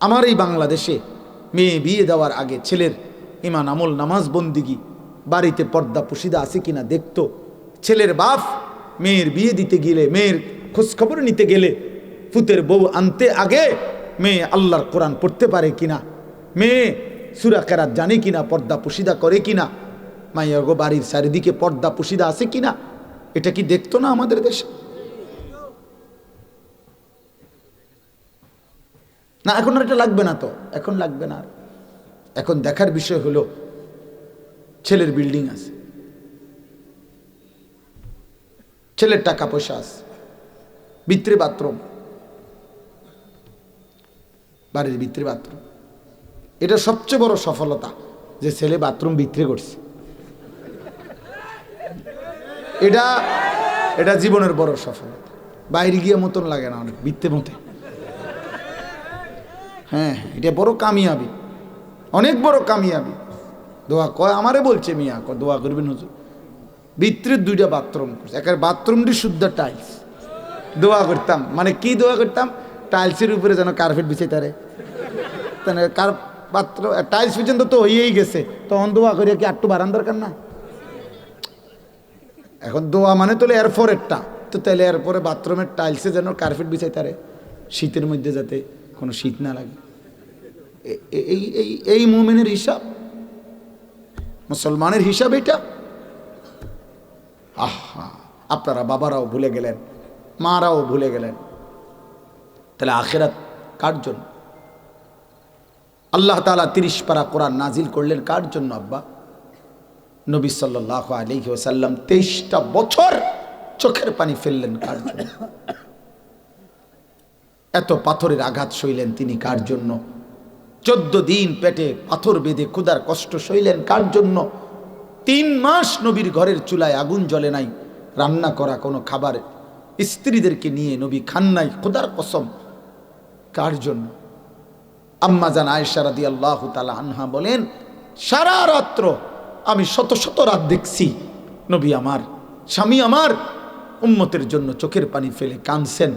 আমার এই বাংলাদেশে মেয়ে বিয়ে দেওয়ার আগে ছেলের ইমান আমল নামাজ বন্দিগি বাড়িতে পর্দা পুশিদা আছে কিনা দেখতো। ছেলের বাপ মেয়ের বিয়ে দিতে গেলে, মেয়ের খোঁজখবর নিতে গেলে ফুতের বউ আনতে আগে মেয়ে আল্লাহর কোরআন পড়তে পারে কিনা, মেয়ে সূরা কেরাত জানে কিনা, পর্দা পুশিদা করে কিনা, মাইয়া গো বাড়ির চারিদিকে পর্দা পুশিদা আছে কিনা, এটা কি দেখতো না আমাদের দেশে? না, এখন আর এটা লাগবে না তো, এখন লাগবে না। এখন দেখার বিষয় হলো ছেলের বিল্ডিং আছে, ছেলের টাকা পয়সা আছে, ভিতরে বাথরুম, বাড়ির ভিতরে বাথরুম। এটা সবচেয়ে বড় সফলতা যে ছেলে বাথরুম ভিতরে করছে। এটা জীবনের বড় সফলতা। বাইরে গিয়ে মতন লাগে না, অনেক ভিতরে মতে। হ্যাঁ, এটা বড় কামিয়াবি, অনেক বড় কামিয়াবি। দোয়া কয় আমারে বলছে, মিয়া কয় দোয়া করবেন হুজুর। ভিতরে 2টা বাথরুম করছে, একটা বাথরুমটি শুদ্ধ টাইলস। দোয়া করতাম, মানে কি দোয়া করতাম, টাইলসের উপরে যেন কার্পেট বিছাই তারে, টাইলস পর্যন্ত তো হয়েই গেছে, তখন দোয়া করিয়া কি একটু বাড়ান দরকার না? এখন দোয়া মানে তো এরপরেরটা, তো তাহলে এরপরে বাথরুমের টাইলসে যেন কার্পেট বিছাই তারে, শীতের মধ্যে যাতে কোনো শীত না লাগে। এই মুমিনের হিসাব, মুসলমানের হিসাব এটা। আহা, আপনারা বাবারাও ভুলে গেলেন, মারাও ভুলে গেলেন। তাহলে আখিরাত কার জন্য? আল্লাহ তাআলা 30 পারা কোরআন নাজিল করলেন কার জন্য আব্বা? নবী সাল্লাল্লাহু আলাইহি ওয়াসাল্লাম 23টা বছর চোখের পানি ফেললেন কার জন্য? এত পাথরের আঘাত সইলেন তিনি কার জন্য? 14 দিন পেটে পাথর বেঁধে ক্ষুধার কষ্ট সইলেন কার জন্য? 3 মাস নবীর ঘরের চুলায় আগুন জ্বলে নাই, রান্না করা কোনো খাবার স্ত্রীদেরকে নিয়ে নবী খান নাই, ক্ষুধার কসম। কার জন্য? আম্মা জান আয়েশা রাদিয়াল্লাহু তাআলা আনহা বলেন, সারা রাত্র আমি শত শত রাত দেখছি নবী আমার, স্বামী আমার উম্মতের জন্য চোখের পানি ফেলে কাঁদছেন,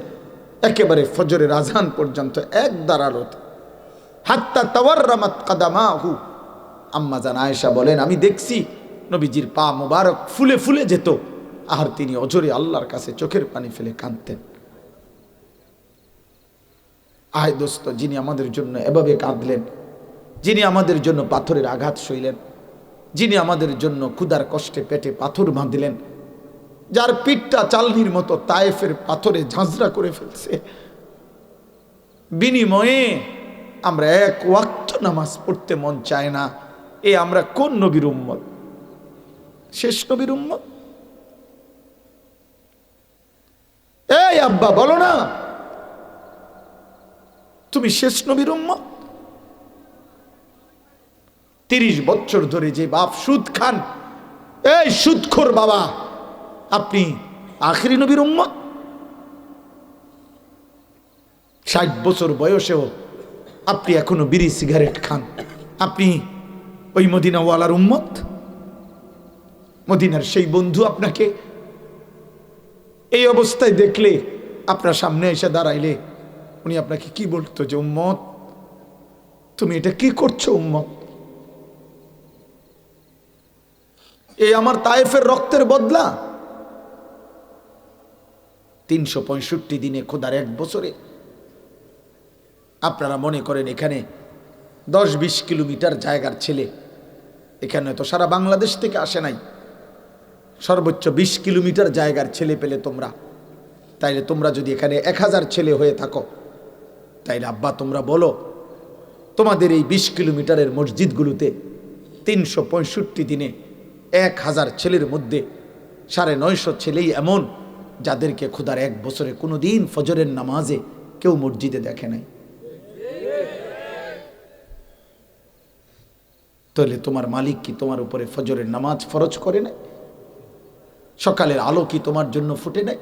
একেবারে ফজরের আজান পর্যন্ত এক দাঁড়ালত, হাত্তা তাওয়াররামাত কাদামাহু। আম্মা জান আয়েশা বলেন, আমি দেখছি নবীজির পা মোবারক ফুলে ফুলে যেত, আর তিনি অজরে আল্লাহর কাছে চোখের পানি ফেলে কাঁদতেন। আয় দোস্ত, যিনি আমাদের জন্য এভাবে কাঁদলেন, যিনি আমাদের জন্য পাথরের আঘাত সইলেন, যিনি আমাদের জন্য ক্ষুধার কষ্টে পেটে পাথর বাঁধলেন, যার পিঠটা চালনির মতো তায়েফের পাথরে ঝাঁঝরা করে ফেলছে, বিনিময়ে আমরা এক ওয়াক্ত নামাজ পড়তে মন চায় না। এ আমরা কোন নবীর উম্মত? শেষ নবীর উম্মত। এই আব্বা বলো না, তুমি শেষ নবীর উম্মত? 30 বছর ধরে যে বাপ সুদ খান, এই সুদখোর বাবা, আপনি আখেরি নবীর উম্মত? 60 বছর বয়সেও আপনি এখনো বিড়ি সিগারেট খান, আপনি ওই মদিনাওয়ালার উম্মত? মদিনার সেই বন্ধু আপনাকে এই অবস্থায় দেখলে, আপনার সামনে এসে দাঁড়াইলে উনি আপনাকে কি বলতো? যে উম্মত, তুমি এটা কি করছো উম্মত? এই আমার তায়েফের রক্তের বদলা। 365 দিনে খোদার 1 বছরে আপনারা মনে করেন এখানে 10-20 কিলোমিটার জায়গার ছেলে, এখানে তো সারা বাংলাদেশ থেকে আসে নাই, সর্বোচ্চ 20 কিলোমিটার জায়গার ছেলে পেলে তোমরা, তাইলে তোমরা যদি এখানে 1000 ছেলে হয়ে থাকো, তাইলে আব্বা তোমরা বলো, তোমাদের এই 20 কিলোমিটারের মসজিদগুলোতে 365 দিনে 1000 ছেলের মধ্যে 950 ছেলেই এমন যাদেরকে খোদার 1 বছরে কোনোদিন ফজরের নামাজে কেউ মসজিদে দেখে নাই। তাহলে তোমার মালিক কি তোমার উপরে ফজরের নামাজ ফরজ করে নাই? সকালের আলো কি তোমার জন্য ফুটে নাই?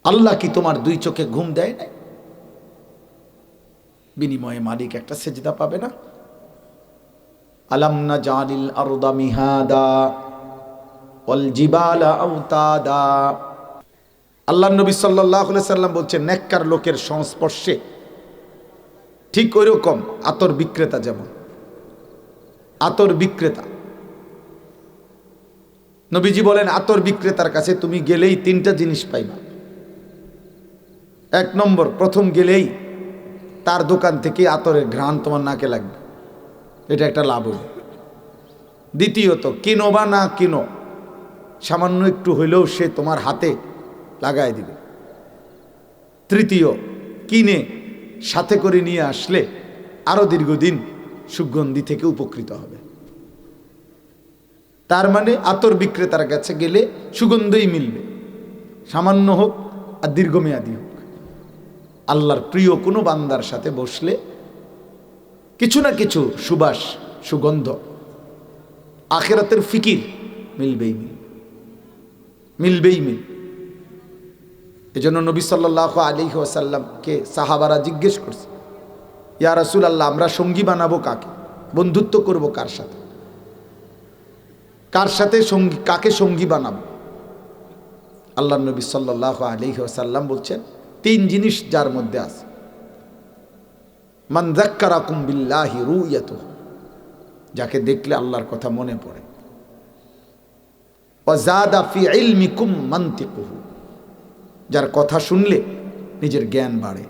আল্লাহ কি তোমার 2 চোখে ঘুম দেয় নাই? বিনিময়ে মালিক একটা সেজদা পাবে না? আলাম নাজালিল আরদা মিহাদা ওয়াল জিবালা আওতাদা। আল্লাহ নবী সাল্লাল্লাহু আলাইহি সাল্লাম বলছেন, নেককার লোকের সংস্পর্শে ঠিক ওই রকম আতর বিক্রেতা, যেমন আতর বিক্রেতা। নবীজি বলেন, আতর বিক্রেতার কাছে তুমি গেলেই তিনটা জিনিস পাইবা। এক নম্বর, প্রথম গেলেই তার দোকান থেকে আতরের ঘ্রাণ তোমার নাকে লাগবে, এটা একটা লাভ হইল। দ্বিতীয়ত, কিনো বা না কিনো, সামান্য একটু হইলেও সে তোমার হাতে লাগায় দিবে। তৃতীয়, কিনে সাথে করে নিয়ে আসলে আরো দীর্ঘদিন সুগন্ধি থেকে উপকৃত হবে। তার মানে আতর বিক্রেতার কাছে গেলে সুগন্ধই মিলবে, সামান্য হোক আর দীর্ঘমেয়াদী হোক। আল্লাহর প্রিয় কোনো বান্দার সাথে বসলে কিছু না কিছু সুবাস, সুগন্ধ, আখিরাতের ফিকির মিলবেই মিলবেই। এজন্য নবী সাল্লাল্লাহু আলাইহি ওয়াসাল্লামকে সাহাবারা জিজ্ঞেস করছে, ইয়া রাসূলুল্লাহ, আমরা সঙ্গী বানাবো কাকে, বন্ধুত্ব করব কার সাথে, কার সাথে সঙ্গী, কাকে সঙ্গী বানাবো? আল্লাহ নবী সাল্লাল্লাহু আলাইহি ওয়াসাল্লাম বলছেন, তিন জিনিস যার মধ্যে আছে। মান যাক্কারাকুম বিল্লাহি রুয়াতুহু, যাকে দেখলে আল্লাহর কথা মনে পড়ে। ওয়া যাদা ফি ইলমিকুম মানতিকুহু, যার কথা শুনলে নিজের জ্ঞান বাড়ে।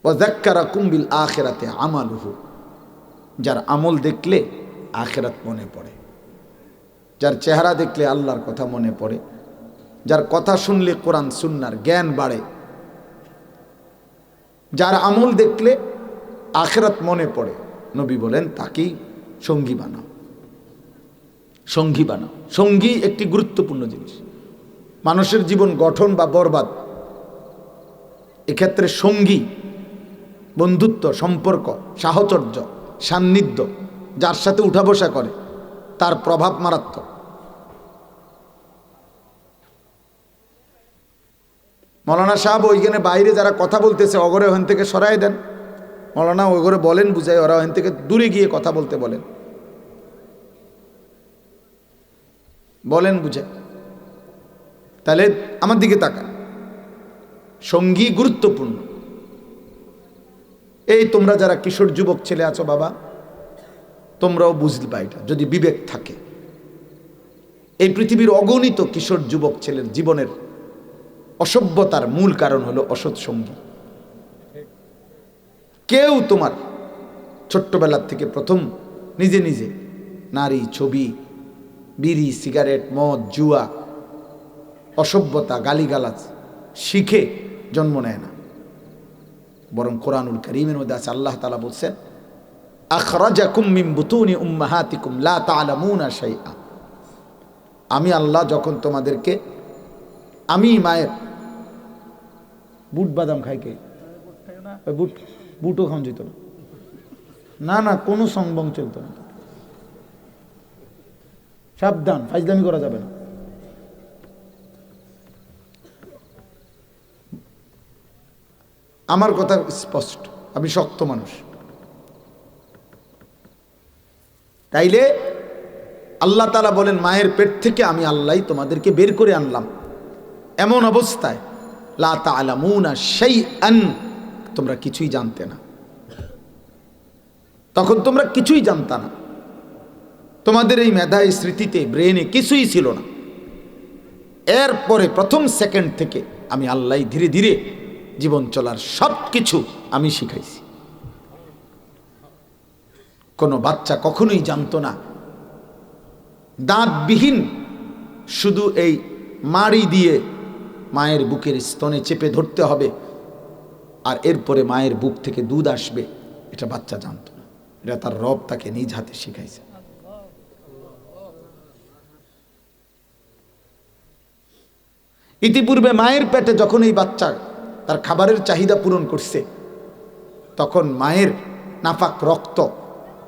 ওয়া যাক্কারাকুম বিল আখিরাতি আমালুহু, যার আমল দেখলে আখিরাত মনে পড়ে, যার চেহারা দেখলে আল্লাহর কথা মনে পড়ে, যার কথা শুনলে কোরআন সুন্নাহর জ্ঞান বাড়ে, যার আমল দেখলে আখিরাত মনে পড়ে। নবী বলেন, তাকেই সঙ্গী বানাও, সঙ্গী বানাও। সঙ্গী একটি গুরুত্বপূর্ণ জিনিস, মানুষের জীবন গঠন বা বরবাদ। এক্ষেত্রে সঙ্গী, বন্ধুত্ব, সম্পর্ক, সাহচর্য, সান্নিধ্য, যার সাথে উঠা বসা করে, তার প্রভাব মারাত্মক। মৌলানা সাহেব ওইখানে বাইরে যারা কথা বলতেছে, অগরে ওখান থেকে সরাই দেন। মৌলানা ওই ঘরে বলেন, বুঝাই, ওরা ওখান থেকে দূরে গিয়ে কথা বলতে বলেন, বুঝাই। তাহলে আমার দিকে তাকান, সঙ্গী গুরুত্বপূর্ণ। এই তোমরা যারা কিশোর যুবক ছেলে আছো বাবা, তোমরাও বুঝবা এটা, যদি বিবেক থাকে। এই পৃথিবীর অগণিত কিশোর যুবক ছেলের জীবনের অসভ্যতার মূল কারণ হলো অসৎ সঙ্গী। কেউ তোমার ছোট্টবেলার থেকে প্রথম নিজে নিজে নারী, ছবি, বিড়ি, সিগারেট, মদ, জুয়া, অসভ্যতা, গালিগালাজ শিখে জন্ম নেয় না, বরং কোরআনুল কারীমের মধ্যে আছে, আল্লাহ তাআলা বলছেন, আখরাজাকুম মিন বুতুনি উম্মাহাতিকুম লা তা'লামুনা শাইআ। আমি আল্লাহ যখন তোমাদেরকে, আমি মায়ের বুট বাদাম খাই, কে বুটও খাওয়া যেত না, না কোনো সংবং চলতো না। সাবধান, ফাজলামি করা যাবে না। আমার কথা স্পষ্ট, আমি শক্ত মানুষ। তাইলে আল্লাহ তাআলা বলেন, মায়ের পেট থেকে আমি আল্লাহ তোমাদেরকে বের করে আনলাম এমন অবস্থায়, লা তা'লামুনা শাইআন, তোমরা কিছুই জানতে না। তখন তোমরা কিছুই জানতা না, তোমাদের এই মেধায়, স্মৃতিতে, ব্রেনে কিছুই ছিল না। এরপরে প্রথম সেকেন্ড থেকে আমি আল্লাহ ধীরে ধীরে জীবন চলার সব কিছু আমি শিখাইছি। কোনো বাচ্চা কখনোই জানতো না দাঁতবিহীন শুধু এই মাড়ি দিয়ে মায়ের বুকের স্তনে চেপে ধরতে হবে আর এরপরে মায়ের বুক থেকে দুধ আসবে, এটা বাচ্চা জানতো না। এটা তার রব তাকে নিজ হাতে শিখাইছে। ইতিপূর্বে মায়ের পেটে যখন এই বাচ্চা তার খাবারের চাহিদা পূরণ করছে, তখন মায়ের নাফাক রক্ত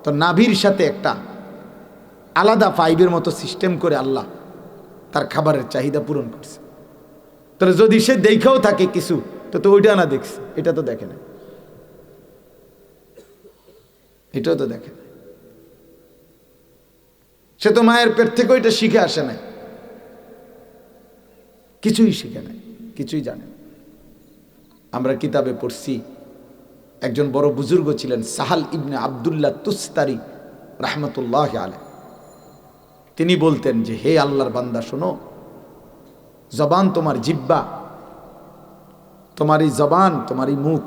তো নাভির সাথে একটা আলাদা পাইপের মতো সিস্টেম করে আল্লাহ তার খাবারের চাহিদা পূরণ করছে। তাহলে যদি সে দেখাও থাকে কিছু, তো ওইটা না দেখছে, এটা তো দেখে না, এটাও তো দেখে না। সে তো মায়ের পেট থেকে ওইটা শিখে আসে না। কিছুই শিখে নাই, কিছুই জানে না। আমরা কিতাবে পড়ছি একজন বড় বুজুর্গ ছিলেন সাহাল ইবনে আব্দুল্লাহ তুস্তারি রাহমাতুল্লাহ আলাইহি। তিনি বলতেন যে হে আল্লাহর বান্দা শোনো, জবান তোমার জিহ্বা, তোমার এই জবান, তোমার এই মুখ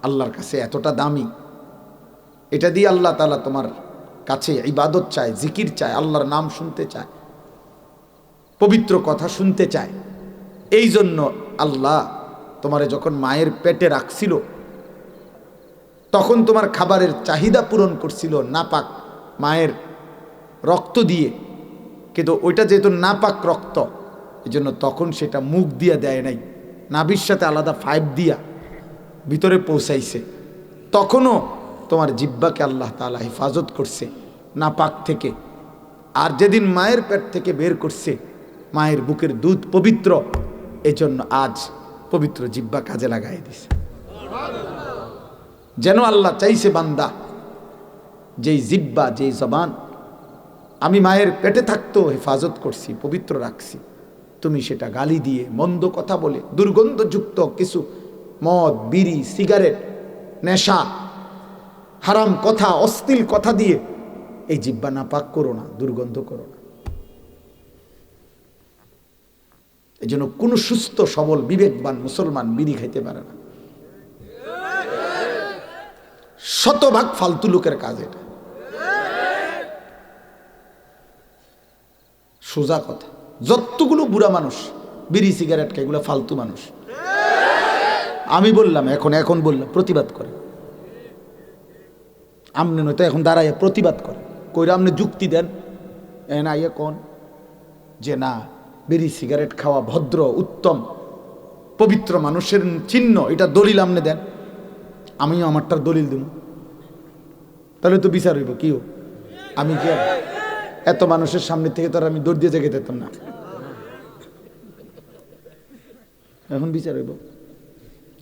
আল্লাহর কাছে এতটা দামি, এটা দিয়ে আল্লাহ তাআলা তোমার কাছে ইবাদত চায়, জিকির চায়, আল্লাহর নাম শুনতে চায়, পবিত্র কথা শুনতে চায়। এই জন্য আল্লাহ তোমারে যখন মায়ের পেটে রাখছিল তখন তোমার খাবারের চাহিদা পূরণ করছিল নাপাক মায়ের রক্ত দিয়ে, কিন্তু ওইটা যেহেতু নাপাক রক্ত এই জন্য তখন সেটা মুখ দিয়া দেয় নাই, নাভির সাথে আলাদা পাইপ দিয়া ভিতরে পৌঁছাইছে। তখনও তোমার জিহ্বাকে আল্লাহ তাআলা হেফাজত করছে নাপাক থেকে। আর যেদিন মায়ের পেট থেকে বের করছে, মায়ের বুকের দুধ পবিত্র, এজন্য আজ পবিত্র জিহ্বা কাজে লাগাই দিছে। যেন আল্লাহ চাইছে বান্দা, যেই জিহ্বা, যেই জবান আমি মায়ের পেটে থাকতেও হেফাজত করছি, পবিত্র রাখছি, তুমি সেটা গালি দিয়ে, মন্দ কথা বলে, দুর্গন্ধযুক্ত কিছু মদ, বিড়ি, সিগারেট, নেশা, হারাম কথা, অশ্লীল কথা দিয়ে এই জিহ্বা নাপাক করো না, দুর্গন্ধ করো না। এই জন্য কোনো সুস্থ সবল বিবেকবান মুসলমান বিড়ি খাইতে পারে না। শতভাগ ফালতু লোকের কাজ এটা, সোজা কথা। যতগুলো বুড়া মানুষ বিড়ি সিগারেট খায় এগুলো ফালতু মানুষ। আমি বললাম এখন বললাম প্রতিবাদ করে, আমনে নয়তো এখন দাঁড়াইয়া প্রতিবাদ করে, কইরা আমনে যুক্তি দেন, না ইয়ে কোন যে না বিড়ি সিগারেট খাওয়া ভদ্র, উত্তম, পবিত্র মানুষের চিহ্ন, এটা দলিল আমনে দেন, আমিও আমারটার দলিল দেব, তাহলে তো বিচার হইব। কিও আমি কি এত মানুষের সামনে থেকে তো আর আমি দৌড় দিয়ে জেগে যেতাম না, এখন বিচার হইব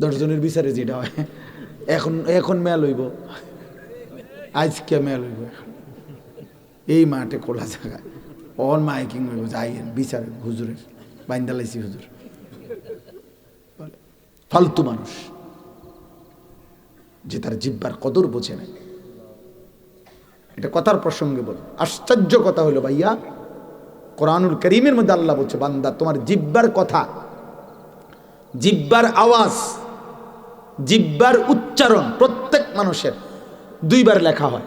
10 জনের বিচারে যেটা হয়, এখন মেল হইব, আজকে মেল হইব, এই মাঠে খোলা জায়গায় অন মাইকিং হইব, যাইয়েন বিচার হুজুরের বাইন্দালাইছি হুজুর। ফালতু মানুষ যে তার জিহ্বার কদর বোঝে না। এটা কথার প্রসঙ্গে বল, আশ্চর্য কথা হলো ভাইয়া, কোরআনুল কারীমের মধ্যে আল্লাহ বলছে বান্দা তোমার জিহ্বার কথা, জিহ্বার আওয়াজ, জিহ্বার উচ্চারণ প্রত্যেক মানুষের 2 বার লেখা হয়।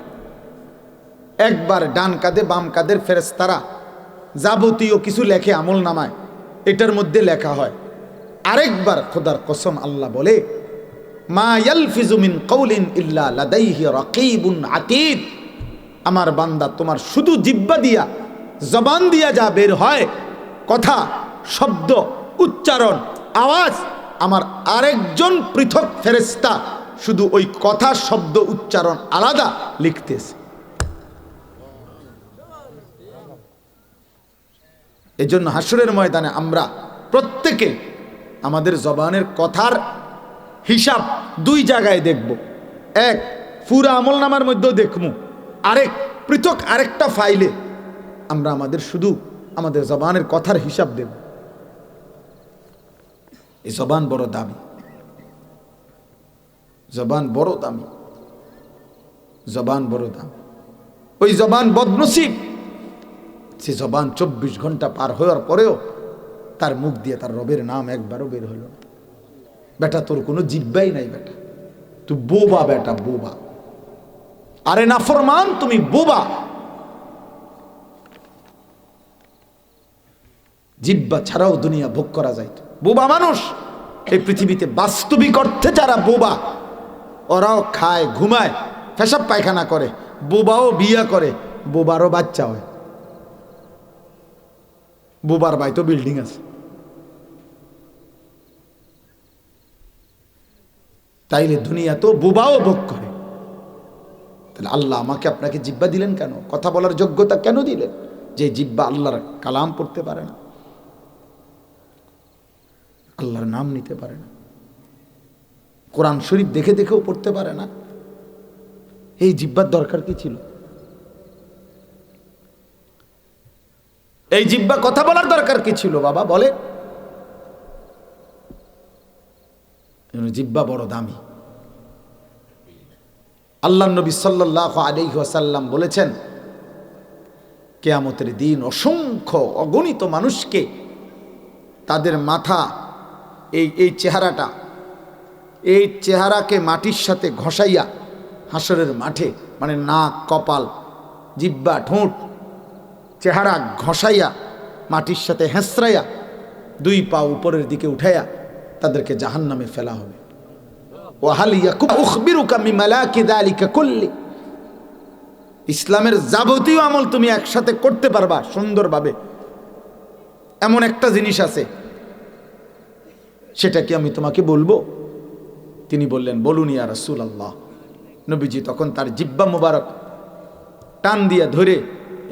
একবার ডান কাঁধে বাম কাঁধের ফেরেশতারা যাবতীয় কিছু লেখে আমল নামায়, এটার মধ্যে লেখা হয়। আরেকবার খোদার কসম আল্লাহ বলে মা ইয়ালফিজু মিন কাউলিন ইল্লা লাদাইহি রাকীবুন আতীদ, আমার বান্দা তোমার শুধু জিহ্বা দিয়া, জবান দিয়া যা বের হয় কথা, শব্দ, উচ্চারণ, আওয়াজ, আমার আরেকজন পৃথক ফেরেশতা শুধু ওই কথা, শব্দ, উচ্চারণ আলাদা লিখতেছে। এজন্য হাসরের ময়দানে আমরা প্রত্যেকে আমাদের জবানের কথার হিসাব 2 জায়গায় দেখব। এক, পুরা আমলনামার মধ্যেও দেখব, আরেক পৃথক আরেকটা ফাইলে আমরা শুধু আমাদের জবানের কথার হিসাব দেব। এই জবান বড় দামি, জবান বড় দামি, জবান বড় দামি। ওই জবান বদনসিব, সে জবান 24 ঘন্টা পার হওয়ার পরেও তার মুখ দিয়ে তার রবের নাম একবারও বের হলো না। বেটা তোর কোনো জিহ্বাই নাই, বেটা তুই বোবা, বেটা বোবা, আরে নাফরমান তুমি বোবা। জিহ্বা ছাড়াও দুনিয়া ভোগ করা যায়। বোবা মানুষ এই পৃথিবীতে বাস্তবিক অর্থে যারা বোবা, ওরাও খায়, ঘুমায়, পেশাব পায়খানা করে, বোবাও বিয়া করে, বোবারও বাচ্চা হয়, বোবার ভাই তো বিল্ডিং আছে। তাইলে দুনিয়া তো বোবাও ভোগ করে। তাহলে আল্লাহ আমাকে আপনাকে জিহ্বা দিলেন কেন? কথা বলার যোগ্যতা কেন দিলেন? যে জিহ্বা আল্লাহর কালাম পড়তে পারে না, আল্লাহর নাম নিতে পারে না, কোরআন শরীফ দেখে দেখেও পড়তে পারে না, এই জিহ্বার দরকার কি ছিল? এই জিহ্বা কথা বলার দরকার কি ছিল বাবা বলে? জিহ্বা বড় দামি। আল্লাহর নবী সাল্লাল্লাহু আলাইহি ওয়াসাল্লাম বলেছেন, কিয়ামতের দিন অসংখ্য অগণিত মানুষকে তাদের মাথা এই চেহারাটা, এই চেহারাকে মাটির সাথে ঘষাইয়া হাসরের মাঠে, মানে নাক, কপাল, জিহ্বা, ঠোঁট, চেহারা ঘষাইয়া মাটির সাথে হেঁচড়াইয়া 2 পা উপরের দিকে উঠাইয়া তাদেরকে জাহান্নামে ফেলা হবে। ওয়াহাল ইয়াকুব উখবিরুকা মিমালাকি যালিকা কুল্লি, ইসলামের যাবতীয় আমল তুমি একসাথে করতে পারবা সুন্দরভাবে, এমন একটা জিনিস আছে, সেটা কি আমি তোমাকে বলবো? তিনি বললেন, বলুন ইয়া রাসূলুল্লাহ। নবীজি তখন তার জিহ্বা মুবারক টান দিয়া ধরে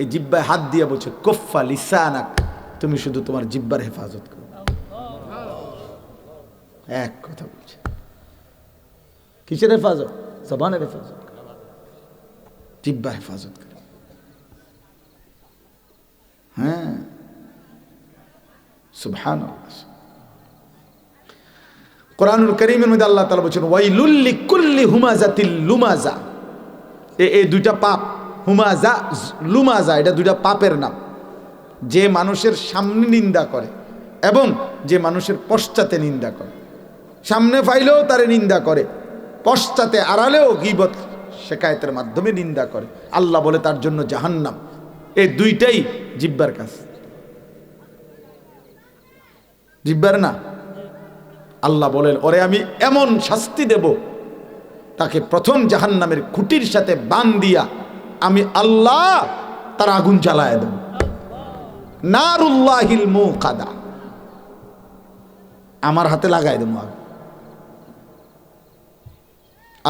এই জিহ্বায় হাত দিয়া বলছে, কুফা লিসানাক, তুমি শুধু তোমার জিহ্বার হেফাজত করো। এক কথা বলছে, কিসের হেফাজত? জবানের হেফাজত, জিহ্বা হেফাজত করে। হ্যাঁ, সুবহানাল্লাহ। কোরআনুল কারীমের মধ্যে আল্লাহ তাআলা বলেছেন, ওয়াইলুল লিকুল্লি হুমাযাতিল লুমাযা। এই 2টা পাপ, হুমাযা, লুমাযা, এটা 2টা পাপের নাম। যে মানুষের সামনে নিন্দা করে এবং যে মানুষের পশ্চাতে নিন্দা করে। সামনে পাইলেও তারে নিন্দা করে, পশ্চাতে আড়ালেও গীবত শিকায়েতের মাধ্যমে নিন্দা করে। আল্লাহ বলে তার জন্য জাহান্নাম। এই 2টাই জিহ্বার কাজ, জিহ্বার না। আল্লাহ বলেন, ওরে আমি এমন শাস্তি দেব, তাকে প্রথম জাহান্নামের খুঁটির সাথে বাঁধ দিয়া আমি আল্লাহ তার আগুন জ্বালায় দেব। নারুল্লাহিল মুকাদা, আমার হাতে লাগাই দেব আগুন।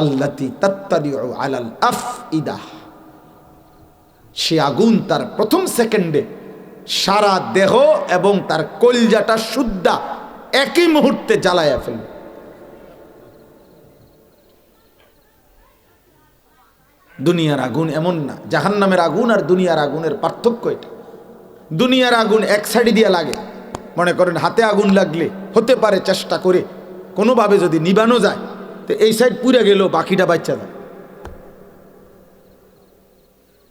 আল্লাতি তাত্তালিউ আলাল আফইদাহ, সে আগুন তার প্রথম সেকেন্ডে সারা দেহ এবং তার কলজাটা শুদ্ধা একই মুহূর্তে জ্বালায়া ফেলবে। দুনিয়ার আগুন এমন না। জাহান্নামের আগুন আর দুনিয়ার আগুনের পার্থক্য এটা। দুনিয়ার আগুন এক সাইডে দিয়ে লাগে, মনে করেন হাতে আগুন লাগলে হতে পারে চেষ্টা করে কোনোভাবে যদি নিবানো যায়, তো এই সাইড পুড়ে গেলেও বাকিটা বাচ্চা যায়,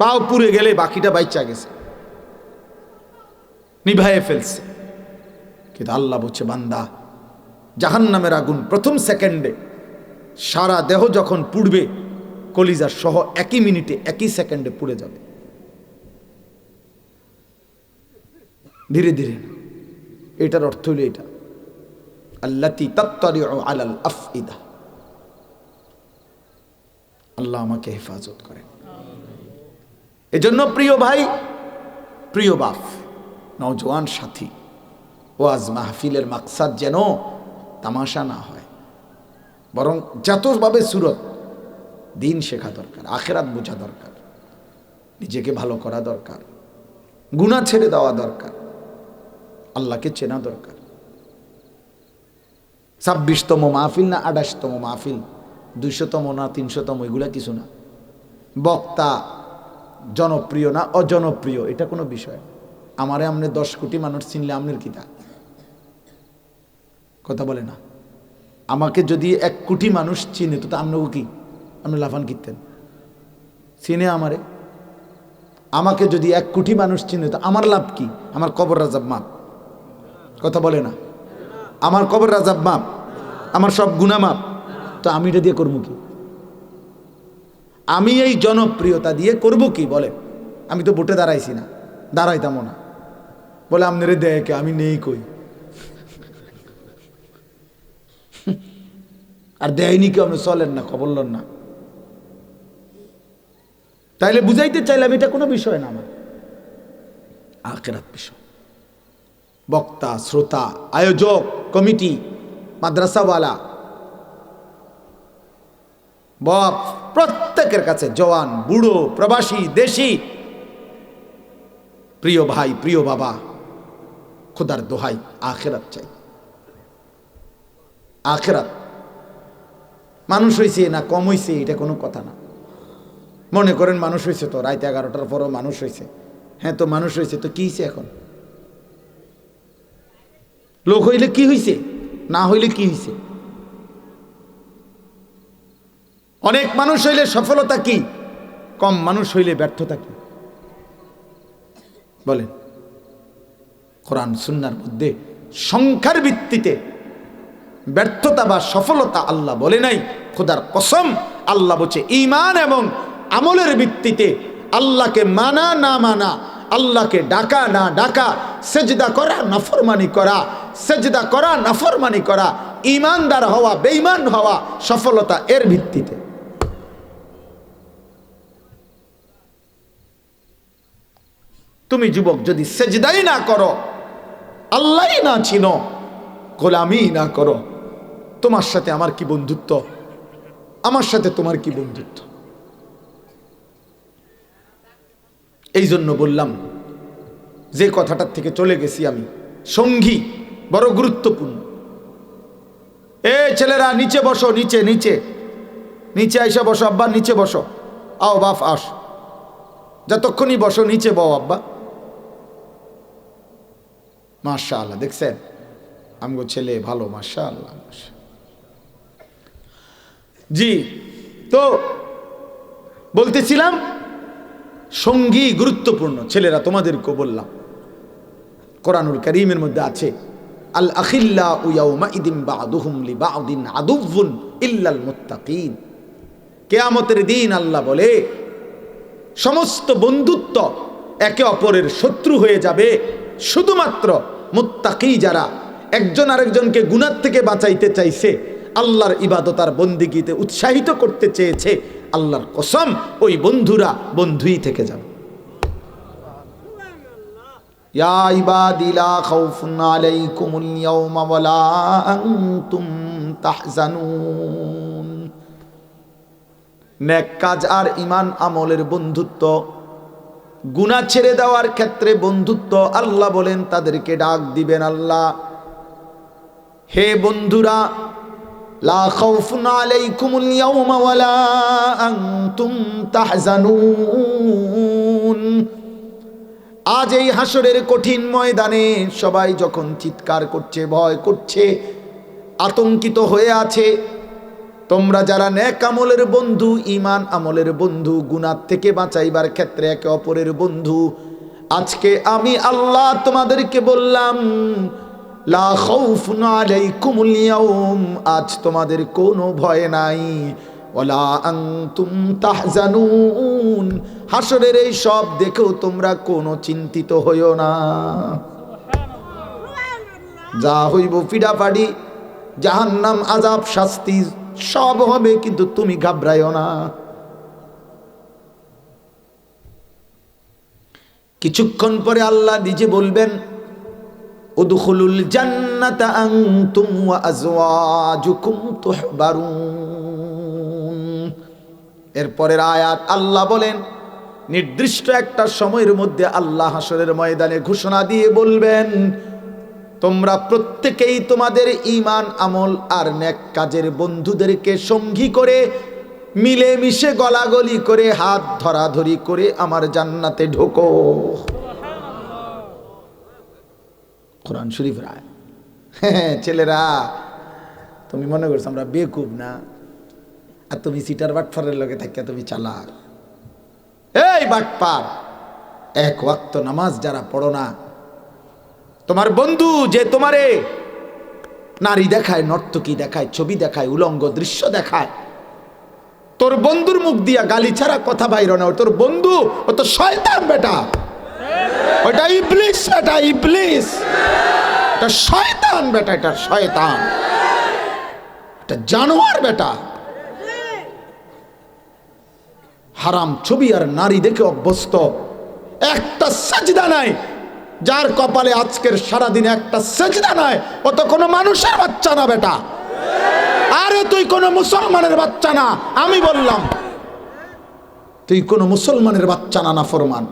পাও পুড়ে গেলে বাকিটা বাচ্চা গেছে, নিভায়ে ফেলছে। কিন্তু আল্লাহ বলছে, বান্দা, জাহান্নামের আগুন প্রথম সেকেন্ডে সারা দেহ যখন পুড়বে, কলিজা সহ একই মিনিটে একই সেকেন্ডে পুড়ে যাবে, ধীরে ধীরে। এটার অর্থ হইল এটা, আল্লাতি তাত্তালিউ আলাল আফইদা। আল্লাহ আমাকে হেফাজত করেন। এজন্য প্রিয় ভাই, প্রিয় বাপ, নওজোয়ান সাথী, ওয়াজ মাহফিলের মাকসাদ যেন তামাশা না হয়, বরং যতভাবে সুরত দিন শেখা দরকার, আখেরাত বোঝা দরকার, নিজেকে ভালো করা দরকার, গুনাহ ছেড়ে দেওয়া দরকার, আল্লাহকে চেনা দরকার। 26তম মাহফিল না 28তম মাহফিল, 200তম না 300তম, এগুলা কিছু না। বক্তা জনপ্রিয় না অজনপ্রিয়, এটা কোনো বিষয়। আমারে আমনে 10 কোটি মানুষ চিনলে আমনের কি তা? কথা বলে না। আমাকে যদি 1 কোটি মানুষ চিনে, তো আমনগো কি? আপনি লাফান কিনতেন চিনে আমারে? আমাকে যদি 1 কোটি মানুষ চিনে, তো আমার লাভ কি? আমার কবর রাজাব মাপ। কথা বলে না। আমার কবর রাজাব মাপ, আমার সব গুনাহ মাপ। তো আমি এটা দিয়ে করবো কি? আমি এই জনপ্রিয়তা দিয়ে করব কি বলে? আমি তো ভোটে দাঁড়াইছি না, দাঁড়াইতামও না। বলে আপনারে দেখে আমি নেই কই, আর দেয়নি কেউ, আপনি চলেন না, খবর লন না। তাইলে বুঝাইতে চাইলাম এটা কোনো বিষয় না, আমার আখিরাত বিষয়। বক্তা, শ্রোতা, আয়োজক, কমিটি, মাদ্রাসাওয়ালা, বাপ, প্রত্যেকের কাছে, জওয়ান, বুড়ো, প্রবাসী, দেশি, প্রিয় ভাই, প্রিয় বাবা, খোদার দোহাই, আখিরাত চাই। আখিরাত মানুষ হয়েছে না কম হয়েছে এটা কোনো কথা না। মনে করেন মানুষ হয়েছে, তো রাত 11টার পরও মানুষ হয়েছে। হ্যাঁ, তো মানুষ হয়েছে, তো কি হয়েছে? এখন লোক হইলে কি হয়েছে, না হইলে কি হয়েছে? অনেক মানুষ হইলে সফলতা কি, কম মানুষ হইলে ব্যর্থতা কি বলেন? কোরআন সুন্নাহর মধ্যে সংখ্যার ভিত্তিতে ব্যর্থতা বা সফলতা আল্লাহ বলে নাই। খোদার কসম, আল্লাহ বলছে ঈমান এবং আমলের ভিত্তিতে আল্লাহকে মানা না মানা, আল্লাহকে ডাকা না ডাকা, সেজদা করা নাফরমানি করা, সেজদা করা নাফরমানি করা, ঈমানদার হওয়া বেঈমান হওয়া, সফলতা এর ভিত্তিতে। তুমি যুবক যদি সেজদাই না করো, আল্লাহই না চিনো, গোলামি না করো, তোমার সাথে আমার কি বন্ধুত্ব, আমার সাথে তোমার কি বন্ধুত্ব? এই জন্য বললাম, যে কথাটার থেকে চলে গেছি আমি, সঙ্গী বড় গুরুত্বপূর্ণ। ছেলেরা নিচে বসো, নিচে নিচে নিচে আইসা বসো, আব্বা নিচে বসো, আও বাপ আস, যতক্ষণই বসো নিচে বও আব্বা। মাশাআল্লাহ, দেখছেন আমগো ছেলে ভালো, মাশাআল্লাহ। জি, তো বলতেছিলাম সঙ্গী গুরুত্বপূর্ণ। ছেলেরা তোমাদেরকে বললাম, কোরআনুল কারীমের মধ্যে আছে আল আখিল্লাউ ইয়াউমাইদিন বা'দুহুম লিবা'দিন আদুউন ইল্লাল মুত্তাকিন। কিয়ামতের দিন আল্লাহ বলে সমস্ত বন্ধুত্ব একে অপরের শত্রু হয়ে যাবে, শুধুমাত্র মুত্তাকি যারা একজন আরেকজনকে গুনাহ থেকে বাঁচাইতে চাইছে, আল্লাহর ইবাদত আর বন্দিগিতে উৎসাহিত করতে চেয়েছে, আল্লাহর কসম ওই বন্ধুরা বন্ধুই থেকে যাবে। ইয়া ইবাদি লা খাউফুন আলাইকুমুল ইয়াওমা ওয়ালা আনতুম তাহজানুন। নেক কাজ আর ঈমান আমলের বন্ধুত্ব, গুনাহ ছেড়ে দেওয়ার ক্ষেত্রে বন্ধুত্ব, আল্লাহ বলেন তাদেরকে ডাক দিবেন আল্লাহ, হে বন্ধুরা, লা খাউফুন আলাইকুমুল ইয়াওমা ওয়ালা আনতুম তাহজানুন। আজ এই হাসরের কঠিন ময়দানে সবাই যখন চিৎকার করছে, ভয় করছে, আতঙ্কিত হয়ে আছে, তোমরা যারা নেক আমলের বন্ধু, ঈমান আমলের বন্ধু, গুনাহ থেকে বাঁচাইবার ক্ষেত্রে একে অপরের বন্ধু, আজকে আমি আল্লাহ তোমাদেরকে বললাম লা খাউফুন আলাইকুমুল ইয়াওম, আজ তোমাদের কোনো ভয় নাই, ওয়ালা আনতুম তাহজানুন, হাসরের এই সব দেখেও তোমরা কোনো চিন্তিত হইও না। যা হইব পিডাপাডি, জাহান্নাম, আযাব, শাস্তি সব হবে, কিন্তু তুমি ঘাবড়াইও না। কিছুক্ষণ পরে আল্লাহ নিজে বলবেন উদখুলুল জান্নাতা আনতুম ওয়া আজওয়াজুকুম তুহবারুন। এরপরের আয়াত আল্লাহ বলেন নির্দিষ্ট একটা সময়ের মধ্যে আল্লাহ হাসরের ময়দানে ঘোষণা দিয়ে বলবেন, তোমরা প্রত্যেকেই তোমাদের ঈমান আমল আর নেক কাজের বন্ধুদেরকে সঙ্গী করে মিলে মিশে গলাগলি করে হাত ধরাধরি করে আমার জান্নাতে ঢোকো। কোরআন শরীফ রায়। হ্যাঁ ছেলেরা, তুমি মনে করছো আমরা বেকুব না, আর তুমি সিটার বাটফারের লগে থাকিয়া তুমি চালাক। এই বাটপার, এক ওয়াক্ত নামাজ যারা পড়ো না, তোমার বন্ধু যে তোমারে নারী দেখায়, নর্তকী দেখায়, ছবি দেখায়, উলঙ্গ দৃশ্য দেখায়, তোর বন্ধুর মুখ দিয়া গালি ছাড়া কথা বাইর না, তোর বন্ধু ও তো শয়তান বেটা, ওটা ইবলিস বেটা, ইবলিস, এটা শয়তান বেটা, এটা শয়তান, এটা জানোয়ার বেটা। হারাম ছবি আর নারী দেখে অভ্যস্ত, একটা সাজদা নাই যার কপালে আজকের সারাদিনে একটা সাজদা নাই, ও তো কোনো মানুষের বাচ্চা না বেটা। আরে তুই কোনো মুসলমানের বাচ্চা না, আমি বললাম তুই কোনো মুসলমানের বাচ্চা না, নাফরমান।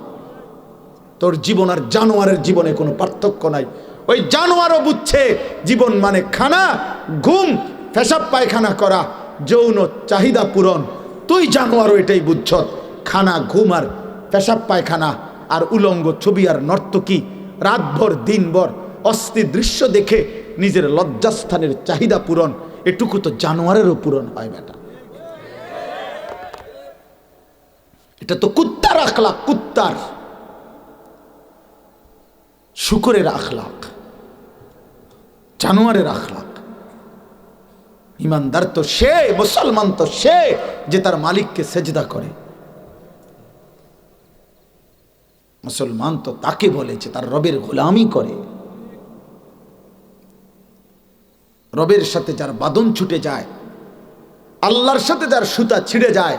তোর জীবন আর জানোয়ারের জীবনে কোনো পার্থক্য নাই। ওই জানোয়ারও বুঝছে জীবন মানে খানা, ঘুম, পেশাব পায়খানা করা, যৌন চাহিদা পূরণ। তুই জানোয়ারও এটাই বুঝছ, খানা, ঘুম আর পেশাব পায়খানা আর উলঙ্গ ছবি আর নর্তকী, রাতভর দিনভর অস্থির দৃশ্য দেখে নিজের লজ্জাস্থানের চাহিদা পূরণ, এটুকু তো জানোয়ারেরও পূরণ হয় বেটা। এটা তো কুত্তার আখলাক, কুত্তার, শুকরের আখলাক, জানোয়ারের আখলাক। ইমানদার তো সে, মুসলমান তো সে যে তার মালিককে সেজদা করে। মুসলমান তো তাকে বলেছে তার রবের গোলামি করে। রবের সাথে যার বাঁধন ছুটে যায়, আল্লাহর সাথে যার সুতা ছিঁড়ে যায়,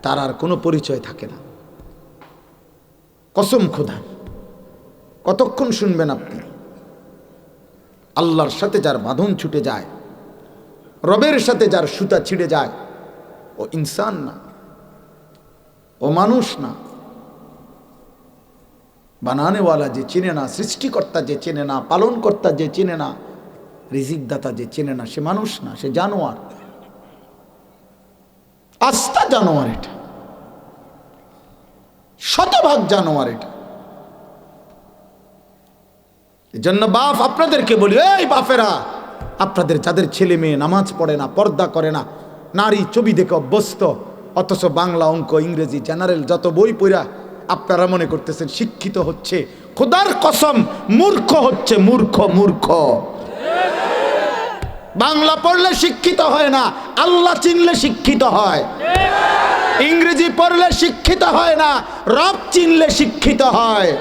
তার আর কোনো পরিচয় থাকে না। কসম খোদা, কতক্ষণ শুনবেন আপনি? আল্লাহর সাথে যার বাঁধন ছুটে যায়, রবের সাথে যার সুতা ছিঁড়ে যায়, ও ইনসান না, ও মানুষ না। বানানেওয়ালা যে চেনে না, সৃষ্টিকর্তা যে চেনে না, পালনকর্তা যে চেনে না, রিজিকদাতা যে চেনে না, সে মানুষ না, সে জানোয়ার, আস্তা জানোয়ার। এটা শতভাগ জানোয়ার। এটা এজন্য বাপ আপনাদেরকে বলি, এই বাপেরা, আপনাদের যাদের ছেলে মেয়ে নামাজ পড়ে না, পর্দা করে না, নারী ছবি দেখে অভ্যস্ত, অথচ বাংলা, অঙ্ক, ইংরেজি, জেনারেল যত বই পড়া আপনারা মনে করতেছেন শিক্ষিত হচ্ছে, খোদার কসম মূর্খ হচ্ছে, মূর্খ, মূর্খ। বাংলা পড়লে শিক্ষিত হয় না, আল্লাহ চিনলে শিক্ষিত হয়। ইংরেজি পড়লে শিক্ষিত হয় না, রব চিনলে শিক্ষিত হয়।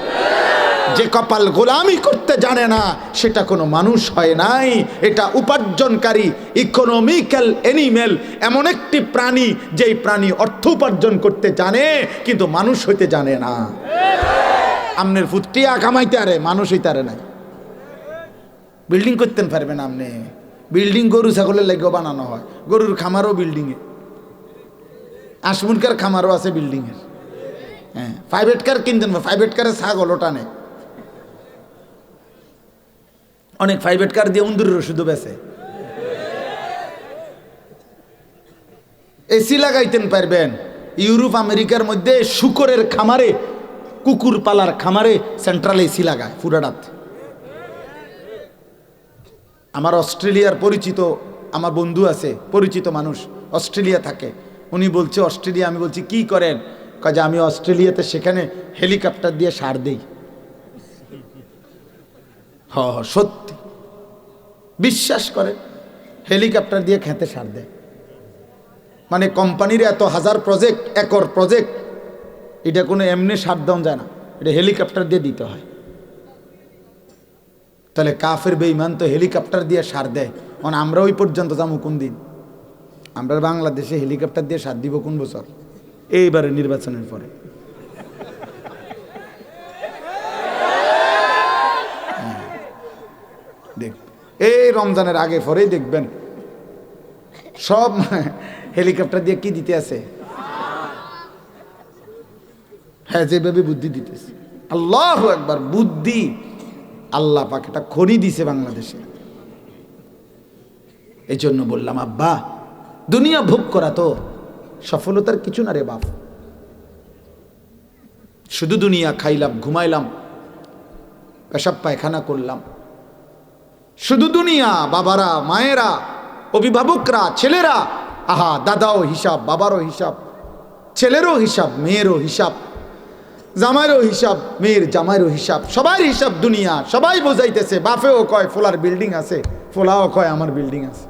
যে কপাল গোলামি করতে জানে না সেটা কোনো মানুষ হয় নাই। এটা উপার্জনকারী ইকোনমিক্যাল অ্যানিমেল, এমন একটি প্রাণী যেই প্রাণী অর্থ উপার্জন করতে জানে কিন্তু মানুষ হইতে জানে না। আমনের ফুটিয়া কামাইতে আরে, মানুষ হইতে আরে নাই। বিল্ডিং করতে পারবেন আপনি? বিল্ডিং গরু ছাগলের লাগেও বানানো হয়, গরুর খামারও বিল্ডিংয়ে, আসমুনকার খামারও আছে বিল্ডিংয়ের। হ্যাঁ, 5 কার কিনতেন, 5 কারে ছাগল ওটা নেই। অনেক 5 কার দিয়ে উন্দুরের ওষুধও বেছে। এসি লাগাইতেন পারবেন। ইউরোপ আমেরিকার মধ্যে শুকরের খামারে, কুকুর পালার খামারে সেন্ট্রাল এসি লাগায় পুরাটাত। আমার অস্ট্রেলিয়ার পরিচিত, আমার বন্ধু আছে, পরিচিত মানুষ অস্ট্রেলিয়া থাকে, উনি বলছে অস্ট্রেলিয়া। আমি বলছি কি করেন? কাজে আমি অস্ট্রেলিয়াতে সেখানে হেলিকপ্টার দিয়ে সার দেই। হ সত্যি, বিশ্বাস করে, হেলিকপ্টার দিয়ে খেতে সার দেয়। মানে কোম্পানির এত হাজার প্রজেক্ট, একর প্রজেক্ট, এটা কোনো এমনি সার দেওয়া যায় না, এটা হেলিকপ্টার দিয়ে দিতে হয়। তাহলে কাফের বেঈমান তো হেলিকপ্টার দিয়ে সার দেয়। মানে আমরা ওই পর্যন্ত যাবো কোন দিন? আমরা বাংলাদেশে হেলিকপ্টার দিয়ে সার দিব কোন বছর? এইবারে নির্বাচনের পরে। দেখ, এই রমজানের আগে পরেই দেখবেন সব হেলিকপ্টার দিয়ে কি দিতে আছে। হ্যাঁ, যেভাবে বুদ্ধি দিতেছে, আল্লাহু আকবার, বুদ্ধি আল্লাহ পাক এটা খনি দিছে বাংলাদেশে। এই জন্য বললাম আব্বা, দুনিয়া ভোগ করা তো সফলতার কিছু না রে বাপ। শুধু দুনিয়া খাইলাম, ঘুমাইলাম, পেশাব পায়খানা করলাম, শুধু দুনিয়া। বাবারা, মায়েরা, অভিভাবকরা, ছেলেরা, আহা, দাদাও হিসাব, বাবারও হিসাব, ছেলেরও হিসাব, মেয়েরও হিসাব, জামাইরও হিসাব, মেয়ের জামাইরও হিসাব, সবার হিসাব দুনিয়া। সবাই বোঝাইতেছে, বাপেও কয় ফোলার বিল্ডিং আছে, ফোলাও কয় আমার বিল্ডিং আছে।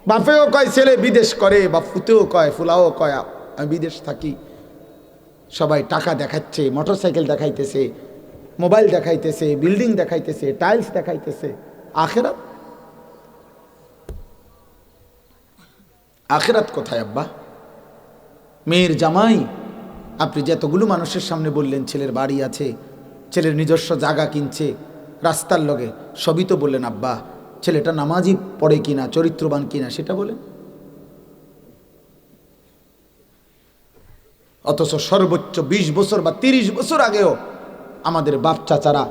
বাপেও কয় ছেলে বিদেশ করে, বা ফুতেও কয়, ফুলাও কয় আমি বিদেশ থাকি। সবাই টাকা দেখাচ্ছে, মোটরসাইকেল দেখাইতেছে, মোবাইল দেখাইতেছে, বিল্ডিং দেখাইতেছে, টাইলস দেখাইতেছে। আখেরাত, আখেরাত কোথায় আব্বা? মেয়ের জামাই, আপনি যতগুলো মানুষের সামনে বললেন ছেলের বাড়ি আছে, ছেলের নিজস্ব জায়গা কিনছে, রাস্তার লগে, সবই তো বললেন আব্বা। ছেলেটা নামাজি পড়ে কিনা, চরিত্রবান কিনা সেটা বলেন। অথচ সর্বোচ্চ 20 বছর বা 30 বছর আগেও আমাদের বাপ চাচারা